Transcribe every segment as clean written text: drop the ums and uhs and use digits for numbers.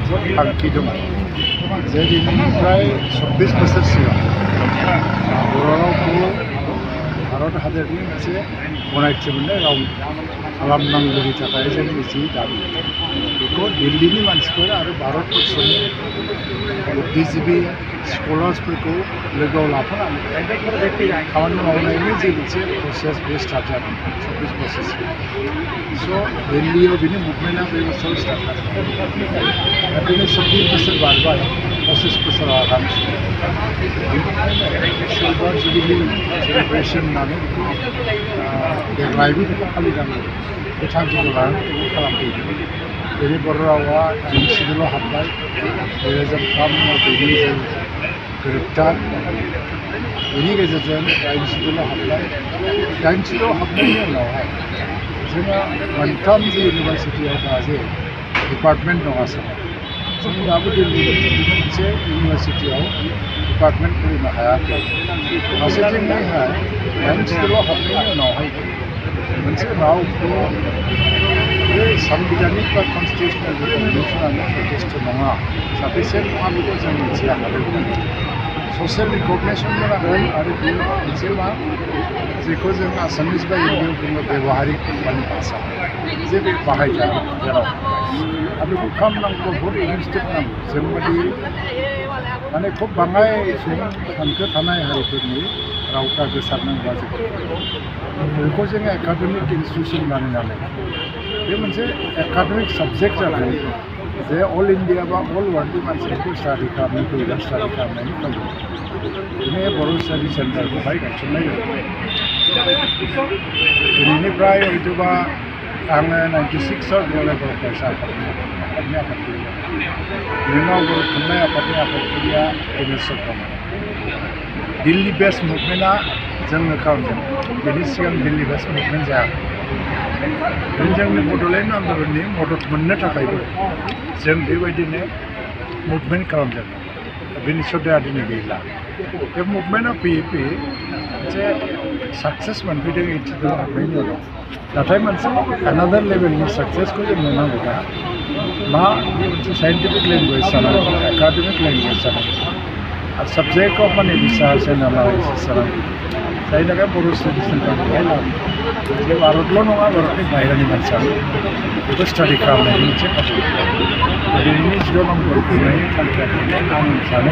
मोनसे थांखि दङ जे दिनैनिफ्राय 26 बोसोर सिगां बर' रावखौ भारत हादरनि मोनसे गनायथि मोननाय राव खालामनांगौनि थाखाय जोंनि जि दाबि बेखौ दिल्लीनि मानसिफोर आरो भारतबर्षनि बुद्धिजीबि स्कलार्सफोरखौ लोगोआव लाफानानै खामानि मावनायनि जे मोनसे प्रसेस बे स्टार्ट जादों 26 बोसोर सिगां स' दिल्लीयाव बिनि मुभमेन्टआ बे बोसोराव स्टार्ट जादों दा दिनै 26 बोसोर बारबाय 25 बोसोराव आगान सिलभार जुबिलि सेलेब्रेसन होननानै देग्लायबो बेखौ फालिनांगौ बे थांखिखौ लानानै बेखौ खालामफैदों दिनै बर' रावा 8 सिदुलाव हाबबाय 2003 बेनि जों गोरोबथा बेनि गेजेरजों 8 सिदुलाव हाबबाय 8 सिदुलाव हाबनायनि उनावहाय जोंहा मोनथाम जि इउनिभारसिटियाव दा जे डिपार्टमेन्ट दं आसामाव जों दाबो दिल्लीनि मोनसे इउनिभारसिटियाव डिपार्टमेन्ट खुलिनो हायाखै फारसेथिंहाय 8 सिदुलाव हाबनायनि उनावहाय मोनसे रावखौ बे सामबिधानिक बा कनस्टिटिउसनेल कनभेनसनानो जथेस्थ नङा साफिसियेन्ट नङा बेखौ जों मिथिनो हादों ससियेल रिकगनाइसनबो नांगोन आरो बेयो मोनसे मा जेखौ जों आसामिस बा हिन्दीआव बुङो बेबहारिक माने भाषा जे बे बाहायजायो जेराव आरो बेखौ खालामनांगौ बहुद इनिसिएटिभ नांगौ जोंबायदि माने खुब बाङाय सुबुं सानखो थानाय हारिफोरनि रावफ्रा गोसारनांगौआ जोबोद बेखौ जोङो एकाडेमिक इनस्टिटिउसन बानायनानै बे मोनसे एकाडेमिक साबजेक्ट जानानै जे अल इन्डिया बा अल वर्ल्डनि मानसिफोरखौ स्टाडि खालामनो फैयोबा स्टाडि खालामनायनि खाबु बिदिनो बर' स्टाडि सेन्टारखौहाय गायसननाय जाबाय दिनैनिफ्राय हयतोबा आङो 96आव बर' फरायसा आफादनि आफादगिरि बिनि उनाव बर' थुनलाइ आफादनि आफादगिरिया दिनेश चक्रमोन दिल्ली बेस मुभमेन्टआ जोंनो खालामदों बेनि सिगां दिल्ली बेस मुभमेन्ट जायाखै जोंनि बड'लेण्ड आन्दलननि मदद मोननो थाखायबो जों बेबायदिनो मुभमेन्ट खालामदों बेनि सदाया दिनै गैला बे मुभमेन्टआ फैयै फैयै मोनसे साक्सेस मोनफैदों 8 सिदुलाव हाबनायनि उनाव नाथाय मोनसे एनादार लेभेलनि साक्सेसखौ जों मोननांगौ दा मा बे मोनसे साइन्टिफिक लेंगुवेज जानांगौ एकाडेमिक लेंगुवेज जानांगौ आरो साबजेक्ट अफ माने रिसार्च एन्ड एनालाइसिस जानांगौ जायनि थाखाय बर' स्टाडि सेन्टारखौहाय लाबोदों जे भारतल' नङा भारतनि बाहेरानि मानसियाबो बेखौ स्टाडि खालामनायनि मोनसे खाबु दिनैनि 10 नम्बर खुंनायनि थांखिया आं सानो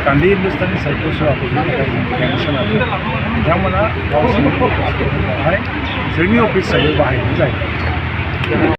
गान्धी हिन्दुस्तानी साहित्य सभाफोरनि थाखाय जों टेनसन आरो बिथांमोना गावसोरनि अफिसफोरखौहाय जोंनि अफिस हिसाबै बाहायनाय जायो